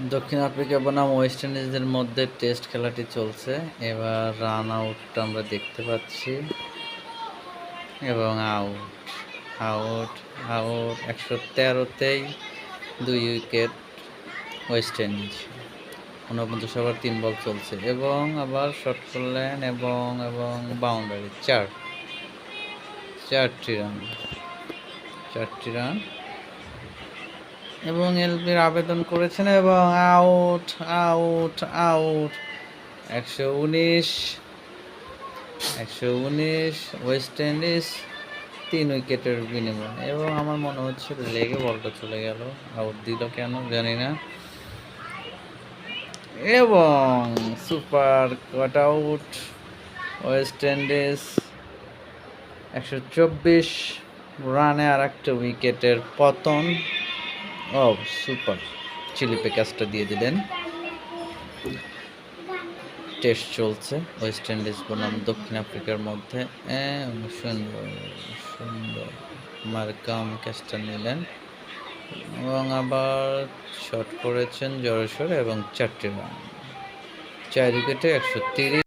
দক্ষিণ আফ্রিকা বনাম ওয়েস্ট ইন্ডিজের মধ্যে টেস্ট খেলাটি চলছে। এবার রান আউটটা আমরা দেখতে পাচ্ছি এবং আউট আউট আউট ১১৩তেই ২ wicket West Indies. ৪৯ over ৩ ball চলছে এবং আবার শট করলেন এবং বাউন্ডারি ৪টি রান এবং এলবির আবেদন করেছেন এবং out out out ১১৯ West Indies ৩ উইকেটের বিনিময়ে এবং আমার মনে হচ্ছে লেগে বলটা চলে গেল, আউট দিল কেন জানি না। এবং super cut out West Indies ১২৪ রানে আর একটা উইকেটের পতন। ও সুপার, চিলিপে ক্যাচটা দিয়ে দিলেন। টেস্ট চলছে ওয়েস্ট ইন্ডিজ বনাম দক্ষিণ আফ্রিকার মধ্যে। সুন্দর মার্কাম ক্যাচটা নিলেন এবং আবার শট করেছেন জোরেশ্বর এবং ৪টি রান, ৪ উইকেটে ১৩০।